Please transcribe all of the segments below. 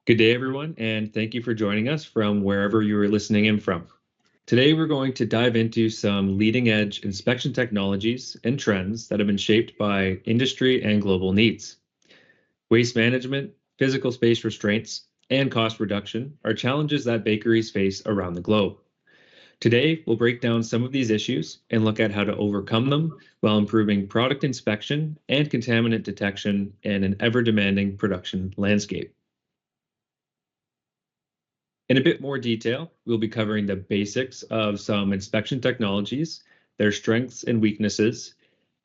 Good day, everyone, and thank you for joining us from wherever you are listening in from. Today, we're going to dive into some leading edge inspection technologies and trends that have been shaped by industry and global needs. Waste management, physical space restraints, and cost reduction are challenges that bakeries face around the globe. Today, we'll break down some of these issues and look at how to overcome them while improving product inspection and contaminant detection in an ever-demanding production landscape. In a bit more detail, we'll be covering the basics of some inspection technologies, their strengths and weaknesses,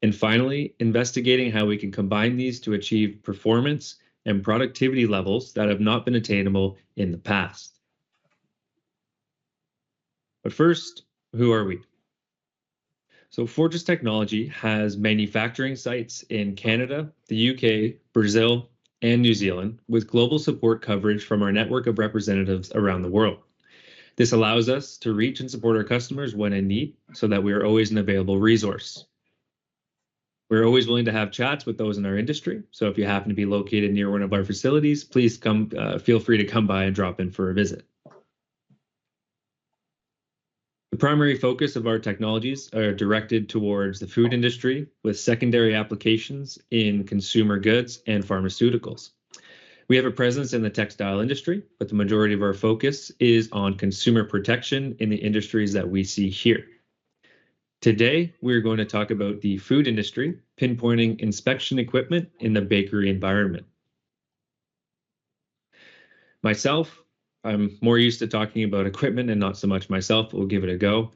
and finally, investigating how we can combine these to achieve performance and productivity levels that have not been attainable in the past. But first, who are we? So Fortress Technology has manufacturing sites in Canada, the UK, Brazil, and New Zealand, with global support coverage from our network of representatives around the world. This allows us to reach and support our customers when in need so that we are always an available resource. We're always willing to have chats with those in our industry. So if you happen to be located near one of our facilities, please feel free to come by and drop in for a visit. The primary focus of our technologies are directed towards the food industry with secondary applications in consumer goods and pharmaceuticals. We have a presence in the textile industry, but the majority of our focus is on consumer protection in the industries that we see here. Today, we're going to talk about the food industry, pinpointing inspection equipment in the bakery environment. Myself, I'm more used to talking about equipment and not so much myself, but we'll give it a go.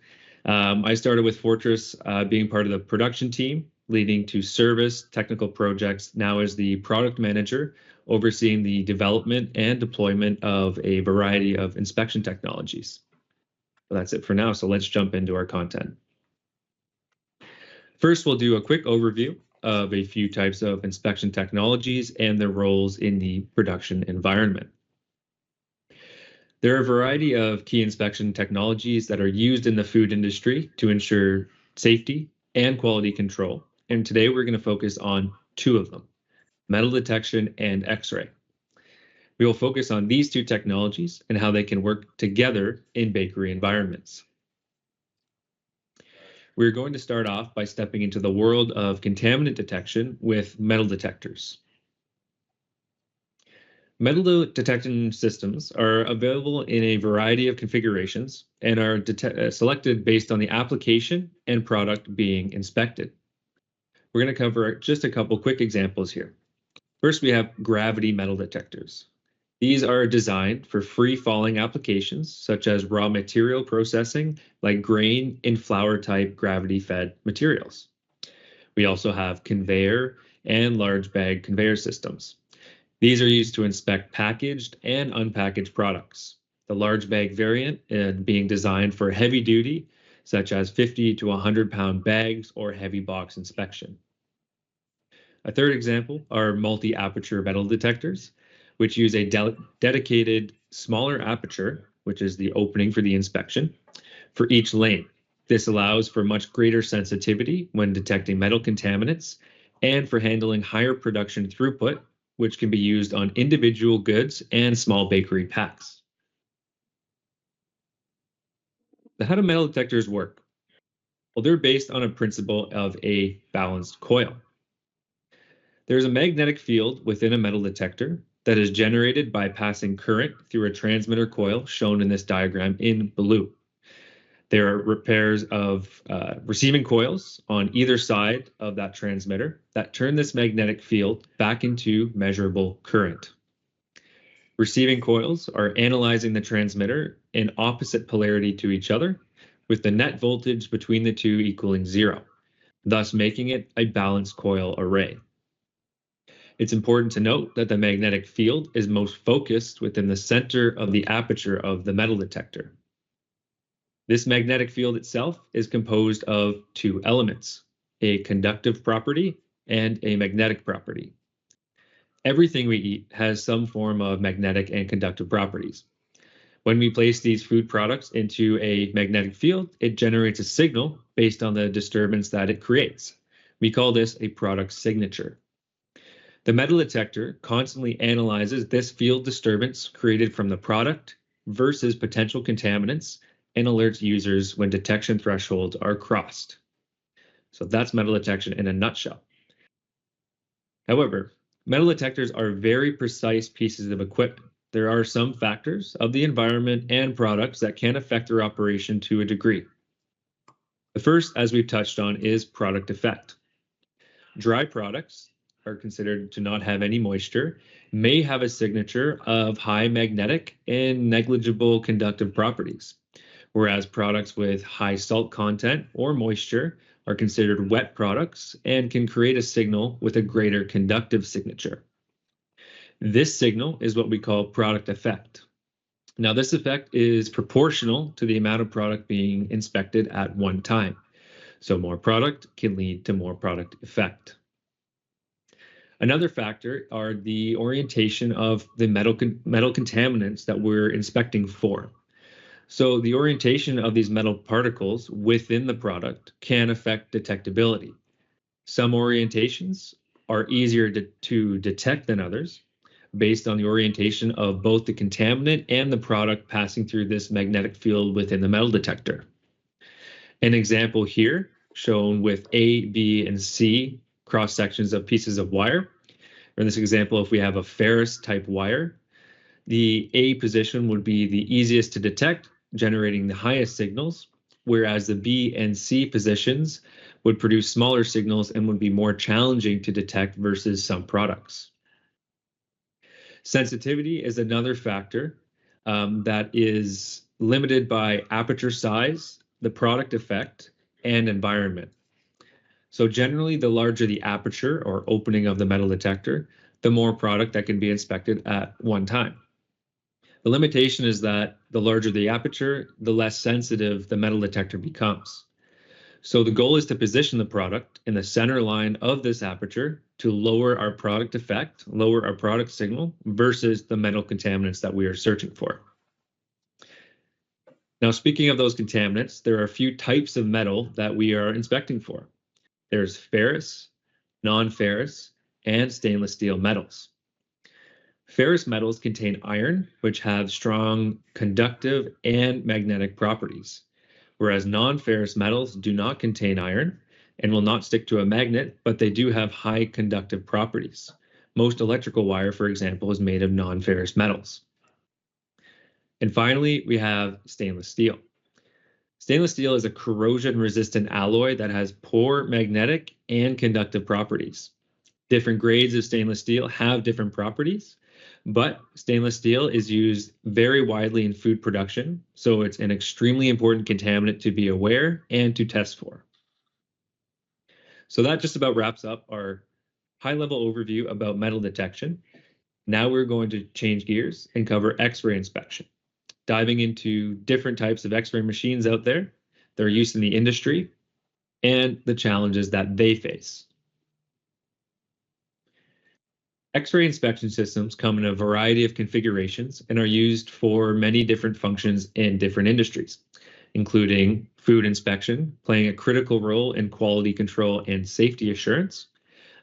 I started with Fortress being part of the production team, leading to service, technical projects, now as the product manager, overseeing the development and deployment of a variety of inspection technologies. Well, that's it for now, so let's jump into our content. First, we'll do a quick overview of a few types of inspection technologies and their roles in the production environment. There are a variety of key inspection technologies that are used in the food industry to ensure safety and quality control. And today we're going to focus on two of them, metal detection and X-ray. We will focus on these two technologies and how they can work together in bakery environments. We're going to start off by stepping into the world of contaminant detection with metal detectors. Metal detection systems are available in a variety of configurations and are selected based on the application and product being inspected. We're going to cover just a couple quick examples here. First, we have gravity metal detectors. These are designed for free-falling applications, such as raw material processing, like grain and flour type gravity-fed materials. We also have conveyor and large bag conveyor systems. These are used to inspect packaged and unpackaged products. The large bag variant being designed for heavy duty, such as 50 to 100 pound bags or heavy box inspection. A third example are multi-aperture metal detectors, which use a dedicated smaller aperture, which is the opening for the inspection, for each lane. This allows for much greater sensitivity when detecting metal contaminants and for handling higher production throughput, which can be used on individual goods and small bakery packs. How do metal detectors work? Well, they're based on a principle of a balanced coil. There's a magnetic field within a metal detector that is generated by passing current through a transmitter coil shown in this diagram in blue. There are pairs of receiving coils on either side of that transmitter that turn this magnetic field back into measurable current. Receiving coils are analyzing the transmitter in opposite polarity to each other, with the net voltage between the two equaling 0, thus making it a balanced coil array. It's important to note that the magnetic field is most focused within the center of the aperture of the metal detector. This magnetic field itself is composed of two elements, a conductive property and a magnetic property. Everything we eat has some form of magnetic and conductive properties. When we place these food products into a magnetic field, it generates a signal based on the disturbance that it creates. We call this a product signature. The metal detector constantly analyzes this field disturbance created from the product versus potential contaminants and alerts users when detection thresholds are crossed. So that's metal detection in a nutshell. However, metal detectors are very precise pieces of equipment. There are some factors of the environment and products that can affect their operation to a degree. The first, as we've touched on, is product effect. Dry products are considered to not have any moisture, may have a signature of high magnetic and negligible conductive properties, whereas products with high salt content or moisture are considered wet products and can create a signal with a greater conductive signature. This signal is what we call product effect. Now, this effect is proportional to the amount of product being inspected at one time. So more product can lead to more product effect. Another factor are the orientation of the metal contaminants that we're inspecting for. So the orientation of these metal particles within the product can affect detectability. Some orientations are easier to detect than others based on the orientation of both the contaminant and the product passing through this magnetic field within the metal detector. An example here shown with A, B, and C cross sections of pieces of wire. In this example, if we have a ferrous type wire, the A position would be the easiest to detect, generating the highest signals, whereas the B and C positions would produce smaller signals and would be more challenging to detect versus some products. Sensitivity is another factor that is limited by aperture size, the product effect, and environment. So generally, the larger the aperture or opening of the metal detector, the more product that can be inspected at one time. The limitation is that the larger the aperture, the less sensitive the metal detector becomes. So the goal is to position the product in the center line of this aperture to lower our product effect, lower our product signal versus the metal contaminants that we are searching for. Now, speaking of those contaminants, there are a few types of metal that we are inspecting for. There's ferrous, non-ferrous, and stainless steel metals. Ferrous metals contain iron, which have strong conductive and magnetic properties, whereas non-ferrous metals do not contain iron and will not stick to a magnet, but they do have high conductive properties. Most electrical wire, for example, is made of non-ferrous metals. And finally, we have stainless steel. Stainless steel is a corrosion-resistant alloy that has poor magnetic and conductive properties. Different grades of stainless steel have different properties, but stainless steel is used very widely in food production, so it's an extremely important contaminant to be aware and to test for. So that just about wraps up our high-level overview about metal detection. Now we're going to change gears and cover X-ray inspection, diving into different types of X-ray machines out there, their use in the industry, and the challenges that they face. X-ray inspection systems come in a variety of configurations and are used for many different functions in different industries, including food inspection, playing a critical role in quality control and safety assurance,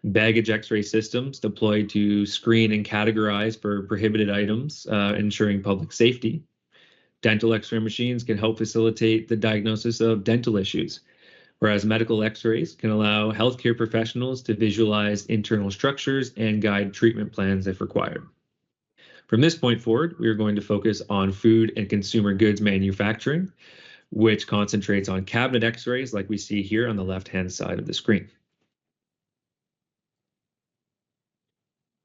baggage X-ray systems deployed to screen and categorize for prohibited items, ensuring public safety. Dental X-ray machines can help facilitate the diagnosis of dental issues, whereas medical X-rays can allow healthcare professionals to visualize internal structures and guide treatment plans if required. From this point forward, we are going to focus on food and consumer goods manufacturing, which concentrates on cabinet X-rays like we see here on the left-hand side of the screen.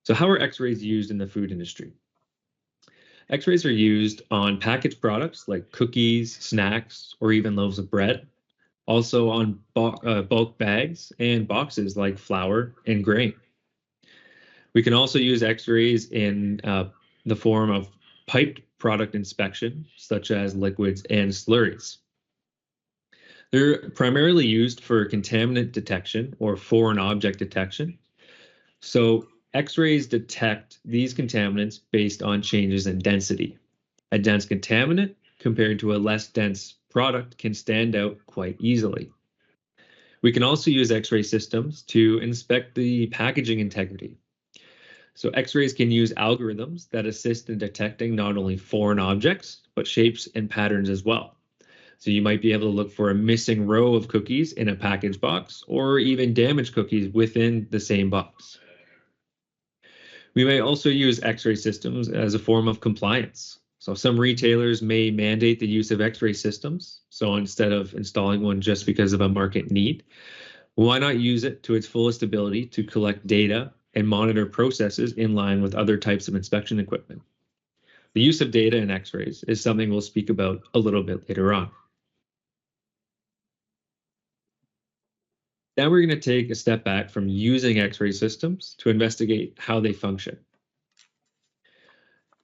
So how are X-rays used in the food industry? X-rays are used on packaged products like cookies, snacks, or even loaves of bread. Also on bulk bags and boxes like flour and grain. We can also use X-rays in the form of piped product inspection, such as liquids and slurries. They're primarily used for contaminant detection or foreign object detection. So X-rays detect these contaminants based on changes in density. A dense contaminant compared to a less dense product can stand out quite easily. We can also use X-ray systems to inspect the packaging integrity. So X-rays can use algorithms that assist in detecting not only foreign objects, but shapes and patterns as well. So you might be able to look for a missing row of cookies in a package box, or even damaged cookies within the same box. We may also use X-ray systems as a form of compliance. So some retailers may mandate the use of X-ray systems. So instead of installing one just because of a market need, why not use it to its fullest ability to collect data and monitor processes in line with other types of inspection equipment? The use of data in X-rays is something we'll speak about a little bit later on. Now we're going to take a step back from using X-ray systems to investigate how they function.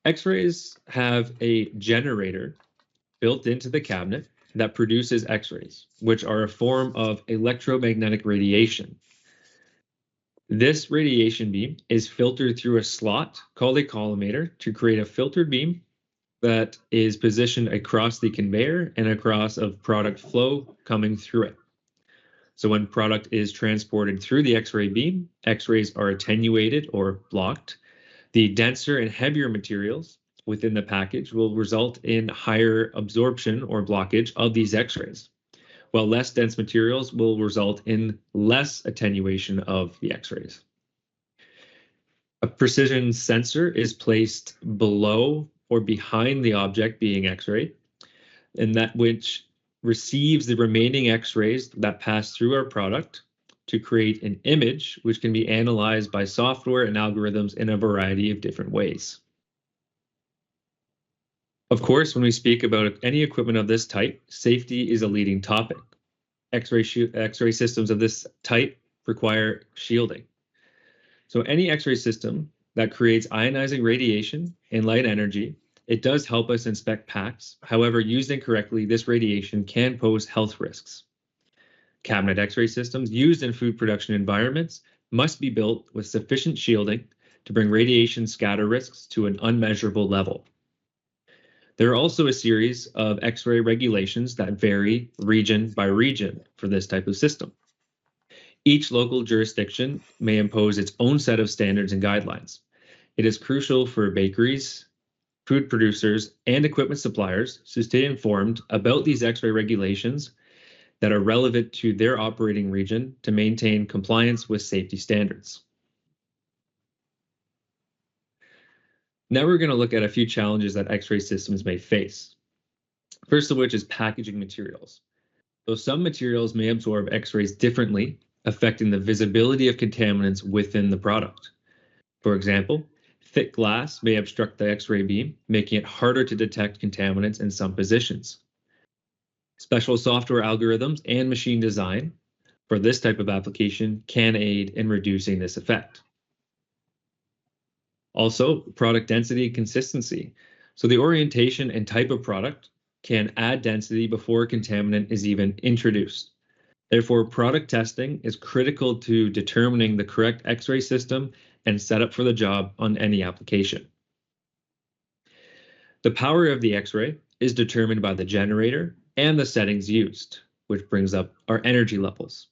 X-rays have a generator built into the cabinet that produces X-rays, which are a form of electromagnetic radiation. This radiation beam is filtered through a slot called a collimator to create a filtered beam that is positioned across the conveyor and across of product flow coming through it. So when product is transported through the X-ray beam, X-rays are attenuated or blocked. The denser and heavier materials within the package will result in higher absorption or blockage of these X-rays, while less dense materials will result in less attenuation of the X-rays. A precision sensor is placed below or behind the object being X-rayed, and that which receives the remaining X-rays that pass through our product to create an image which can be analyzed by software and algorithms in a variety of different ways. Of course, when we speak about any equipment of this type, safety is a leading topic. X-ray systems of this type require shielding. So any X-ray system that creates ionizing radiation and light energy, it does help us inspect packs. However, used incorrectly, this radiation can pose health risks. Cabinet X-ray systems used in food production environments must be built with sufficient shielding to bring radiation scatter risks to an unmeasurable level. There are also a series of X-ray regulations that vary region by region for this type of system. Each local jurisdiction may impose its own set of standards and guidelines. It is crucial for bakeries, food producers, and equipment suppliers to stay informed about these X-ray regulations that are relevant to their operating region to maintain compliance with safety standards. Now we're going to look at a few challenges that X-ray systems may face. First of which is packaging materials. So some materials may absorb X-rays differently, affecting the visibility of contaminants within the product. For example, thick glass may obstruct the X-ray beam, making it harder to detect contaminants in some positions. Special software algorithms and machine design for this type of application can aid in reducing this effect. Also, product density and consistency. So the orientation and type of product can add density before a contaminant is even introduced. Therefore, product testing is critical to determining the correct X-ray system and setup for the job on any application. The power of the X-ray is determined by the generator and the settings used, which brings up our energy levels.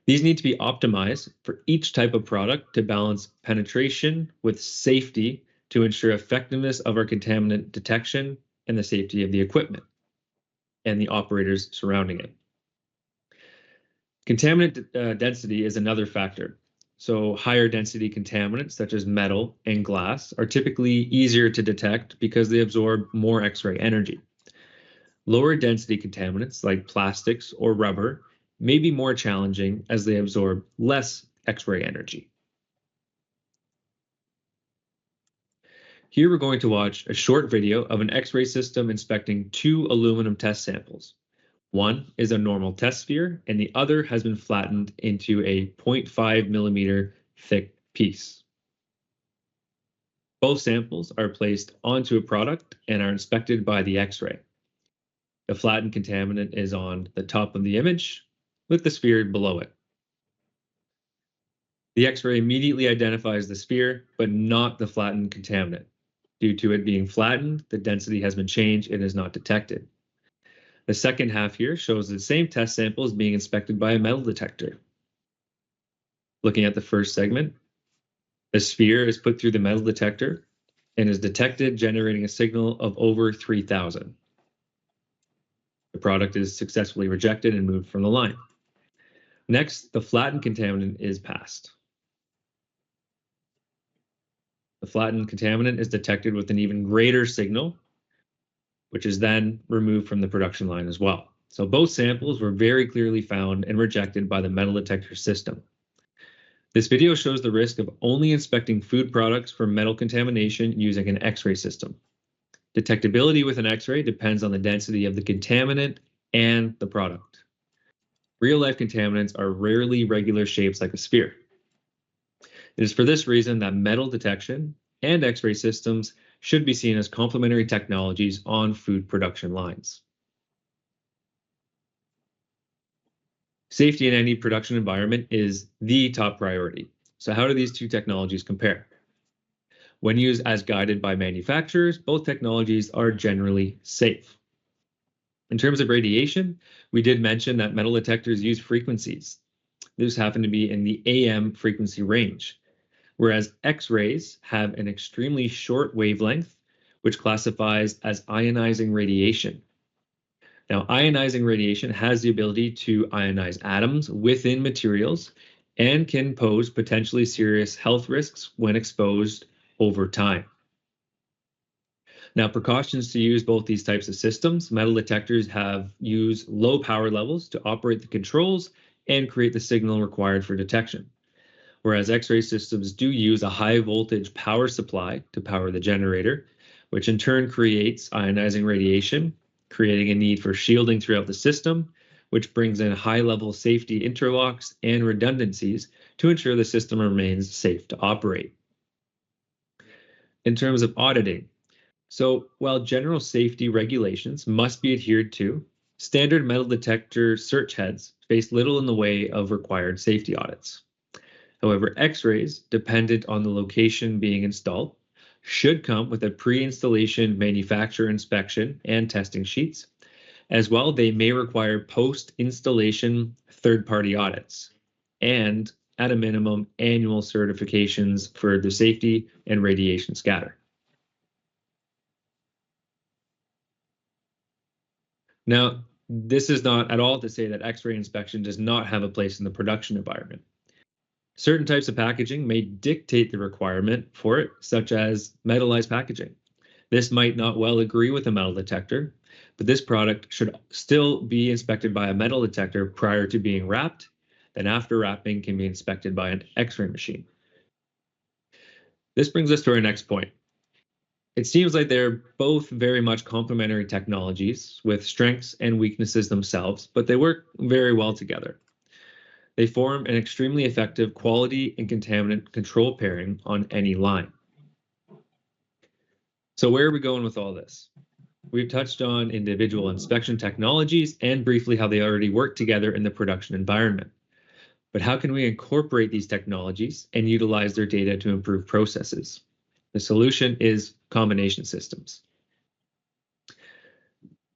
These need to be optimized for each type of product to balance penetration with safety to ensure effectiveness of our contaminant detection and the safety of the equipment and the operators surrounding it. Contaminant density is another factor. So higher density contaminants such as metal and glass are typically easier to detect because they absorb more X-ray energy. Lower density contaminants like plastics or rubber may be more challenging as they absorb less X-ray energy. Here we're going to watch a short video of an X-ray system inspecting two aluminum test samples. One is a normal test sphere, and the other has been flattened into a 0.5 millimeter thick piece. Both samples are placed onto a product and are inspected by the X-ray. The flattened contaminant is on the top of the image, with the sphere below it. The X-ray immediately identifies the sphere, but not the flattened contaminant. Due to it being flattened, the density has been changed and is not detected. The second half here shows the same test sample is being inspected by a metal detector. Looking at the first segment, A sphere is put through the metal detector and is detected, generating a signal of over 3,000. The product is successfully rejected and moved from the line. Next, the flattened contaminant is passed. The flattened contaminant is detected with an even greater signal, which is then removed from the production line as well. So both samples were very clearly found and rejected by the metal detector system. This video shows the risk of only inspecting food products for metal contamination using an X-ray system. Detectability with an X-ray depends on the density of the contaminant and the product. Real-life contaminants are rarely regular shapes like a sphere. It is for this reason that metal detection and X-ray systems should be seen as complementary technologies on food production lines. Safety in any production environment is the top priority. So how do these two technologies compare? When used as guided by manufacturers, both technologies are generally safe. In terms of radiation, we did mention that metal detectors use frequencies. Those happen to be in the AM frequency range, whereas X-rays have an extremely short wavelength, which classifies as ionizing radiation. Now, ionizing radiation has the ability to ionize atoms within materials and can pose potentially serious health risks when exposed over time. Now, precautions to use both these types of systems, metal detectors have used low power levels to operate the controls and create the signal required for detection, whereas X-ray systems do use a high voltage power supply to power the generator, which in turn creates ionizing radiation, creating a need for shielding throughout the system, which brings in high-level safety interlocks and redundancies to ensure the system remains safe to operate. In terms of auditing, so while general safety regulations must be adhered to, standard metal detector search heads face little in the way of required safety audits. However, X-rays, dependent on the location being installed, should come with a pre-installation manufacturer inspection and testing sheets. As well, they may require post-installation third-party audits and, at a minimum, annual certifications for the safety and radiation scatter. Now, this is not at all to say that X-ray inspection does not have a place in the production environment. Certain types of packaging may dictate the requirement for it, such as metallized packaging. This might not well agree with a metal detector, but this product should still be inspected by a metal detector prior to being wrapped, then after wrapping can be inspected by an X-ray machine. This brings us to our next point. It seems like they're both very much complementary technologies with strengths and weaknesses themselves, but they work very well together. They form an extremely effective quality and contaminant control pairing on any line. So where are we going with all this? We've touched on individual inspection technologies and briefly how they already work together in the production environment. But how can we incorporate these technologies and utilize their data to improve processes? The solution is combination systems.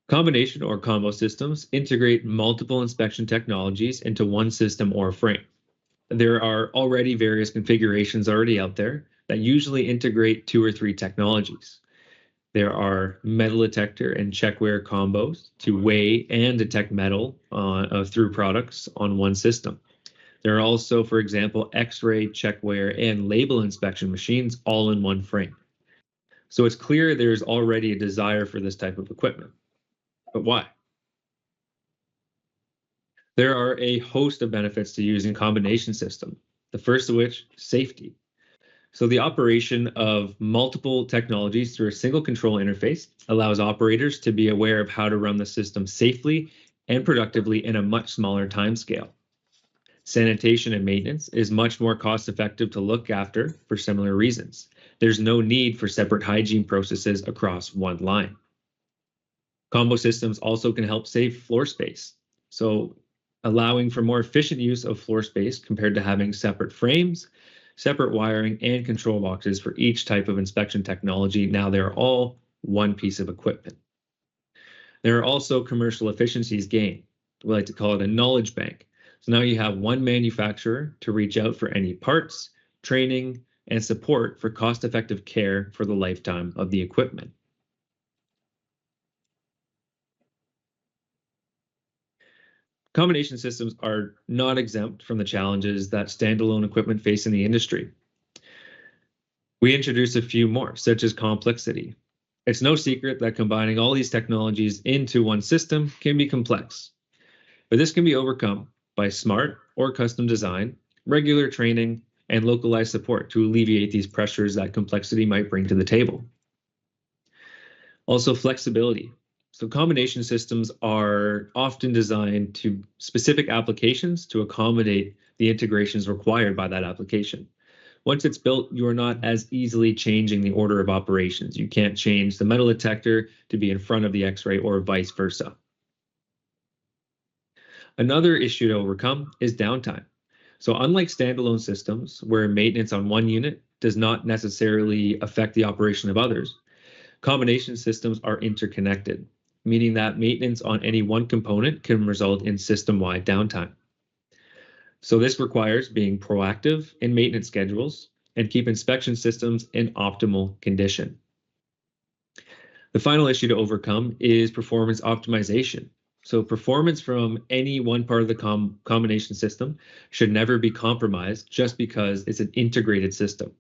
Combination or combo systems integrate multiple inspection technologies into one system or frame. There are already various configurations already out there that usually integrate 2 or 3 technologies. There are metal detector and checkweighing combos to weigh and detect metal through products on one system. There are also, for example, X-ray, checkweighing, and label inspection machines all in one frame. So it's clear there's already a desire for this type of equipment. But why? There are a host of benefits to using combination system. The first of which, safety. So the operation of multiple technologies through a single control interface allows operators to be aware of how to run the system safely and productively in a much smaller time scale. Sanitation and maintenance is much more cost effective to look after for similar reasons. There's no need for separate hygiene processes across one line. Combo systems also can help save floor space, so allowing for more efficient use of floor space compared to having separate frames, separate wiring, and control boxes for each type of inspection technology. Now they're all one piece of equipment. There are also commercial efficiencies gained. We like to call it a knowledge bank. So now you have one manufacturer to reach out for any parts, training, and support for cost-effective care for the lifetime of the equipment. Combination systems are not exempt from the challenges that standalone equipment face in the industry. We introduce a few more, such as complexity. It's no secret that combining all these technologies into one system can be complex, but this can be overcome by smart or custom design, regular training, and localized support to alleviate these pressures that complexity might bring to the table. Also, flexibility. So combination systems are often designed to specific applications to accommodate the integrations required by that application. Once it's built, you are not as easily changing the order of operations. You can't change the metal detector to be in front of the X-ray or vice versa. Another issue to overcome is downtime. So unlike standalone systems where maintenance on one unit does not necessarily affect the operation of others, combination systems are interconnected, meaning that maintenance on any one component can result in system-wide downtime. So this requires being proactive in maintenance schedules and keep inspection systems in optimal condition. The final issue to overcome is performance optimization. So performance from any one part of the combination system should never be compromised just because it's an integrated system.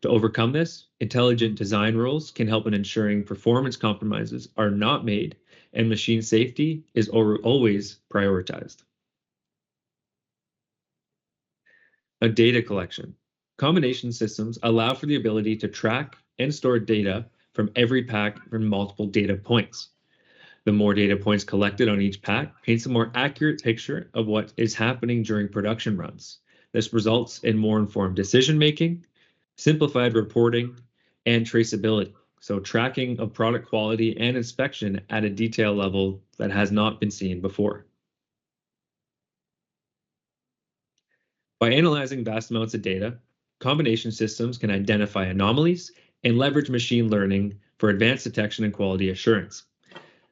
To overcome this, intelligent design rules can help in ensuring performance compromises are not made and machine safety is always prioritized. A data collection. Combination systems allow for the ability to track and store data from every pack from multiple data points. The more data points collected on each pack paints a more accurate picture of what is happening during production runs. This results in more informed decision-making, simplified reporting, and traceability. So tracking of product quality and inspection at a detail level that has not been seen before. By analyzing vast amounts of data, combination systems can identify anomalies and leverage machine learning for advanced detection and quality assurance.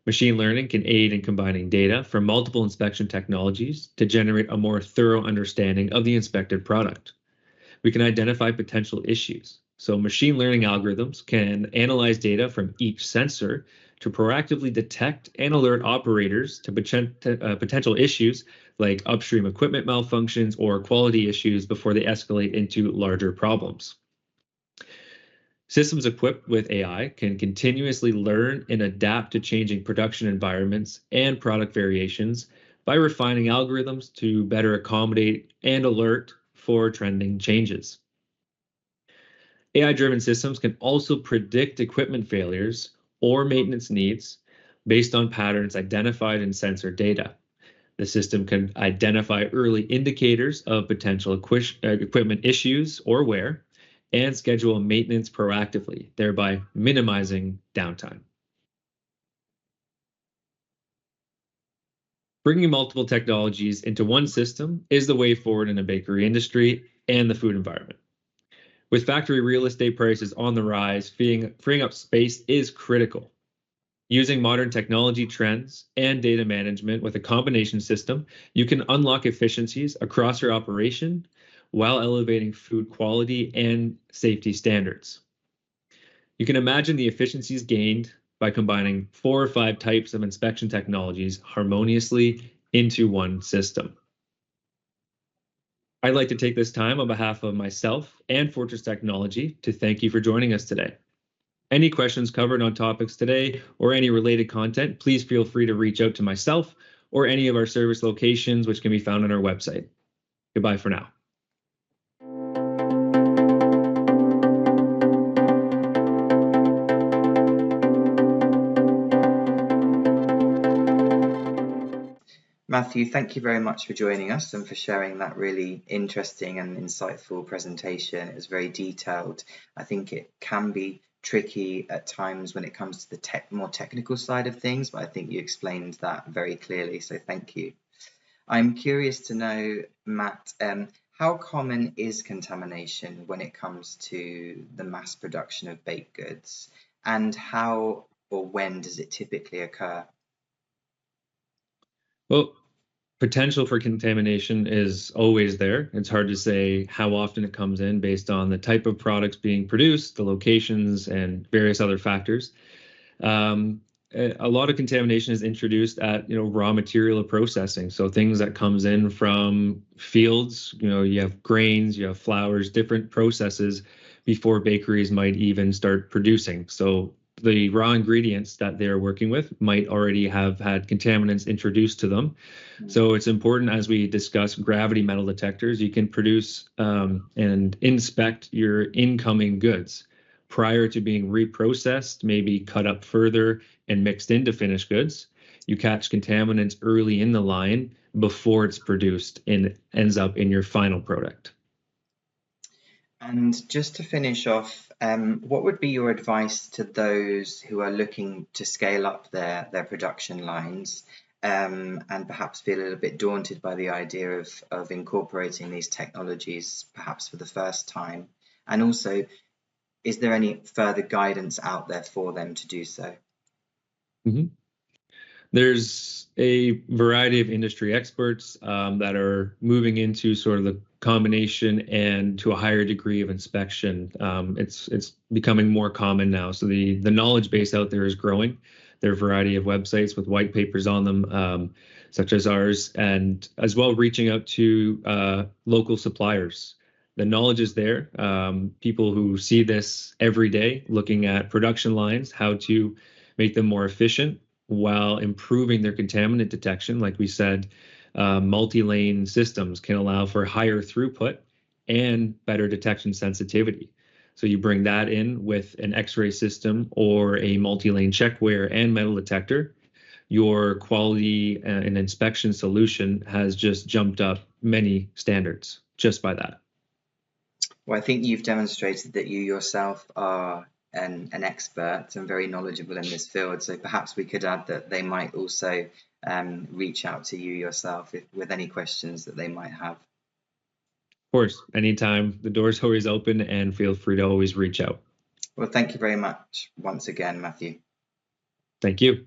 Machine learning can aid in combining data from multiple inspection technologies to generate a more thorough understanding of the inspected product. We can identify potential issues. So machine learning algorithms can analyze data from each sensor to proactively detect and alert operators to potential issues like upstream equipment malfunctions or quality issues before they escalate into larger problems. Systems equipped with AI can continuously learn and adapt to changing production environments and product variations by refining algorithms to better accommodate and alert for trending changes. AI-driven systems can also predict equipment failures or maintenance needs based on patterns identified in sensor data. The system can identify early indicators of potential equipment issues or wear and schedule maintenance proactively, thereby minimizing downtime. Bringing multiple technologies into one system is the way forward in the bakery industry and the food environment. With factory real estate prices on the rise, freeing up space is critical. Using modern technology trends and data management with a combination system, you can unlock efficiencies across your operation while elevating food quality and safety standards. You can imagine the efficiencies gained by combining 4 or 5 types of inspection technologies harmoniously into one system. I'd like to take this time on behalf of myself and Fortress Technology to thank you for joining us today. Any questions covered on topics today or any related content, please feel free to reach out to myself or any of our service locations, which can be found on our website. Goodbye for now. Matthew, thank you very much for joining us and for sharing that really interesting and insightful presentation. It was very detailed. I think it can be tricky at times when it comes to the more technical side of things, but I think you explained that very clearly, so thank you. I'm curious to know, Matt, how common is contamination when it comes to the mass production of baked goods, and how or when does it typically occur? Well, potential for contamination is always there. It's hard to say how often it comes in based on the type of products being produced, the locations, and various other factors. A lot of contamination is introduced at raw material processing, so things that comes in from fields. You have grains, you have flours, different processes before bakeries might even start producing. So the raw ingredients that they're working with might already have had contaminants introduced to them. So it's important, as we discuss gravity metal detectors, you can produce and inspect your incoming goods prior to being reprocessed, maybe cut up further and mixed into finished goods. You catch contaminants early in the line before it's produced and ends up in your final product. And just to finish off, what would be your advice to those who are looking to scale up their production lines, and perhaps feel a little bit daunted by the idea of incorporating these technologies perhaps for the first time? And also, is there any further guidance out there for them to do so? Mm-hmm. There's a variety of industry experts that are moving into sort of the combination and to a higher degree of inspection. It's becoming more common now. So the knowledge base out there is growing. There are a variety of websites with white papers on them, such as ours, and as well reaching out to local suppliers. The knowledge is there. People who see this every day, looking at production lines, how to make them more efficient while improving their contaminant detection. Like we said, multi-lane systems can allow for higher throughput and better detection sensitivity. So you bring that in with an X-ray system or a multi-lane checkweigher and metal detector, your quality and inspection solution has just jumped up many standards just by that. Well, I think you've demonstrated that you yourself are an expert and very knowledgeable in this field. So perhaps we could add that they might also reach out to you yourself with any questions that they might have. Of course, anytime. The door's always open, and feel free to always reach out. Well, thank you very much once again, Matthew. Thank you.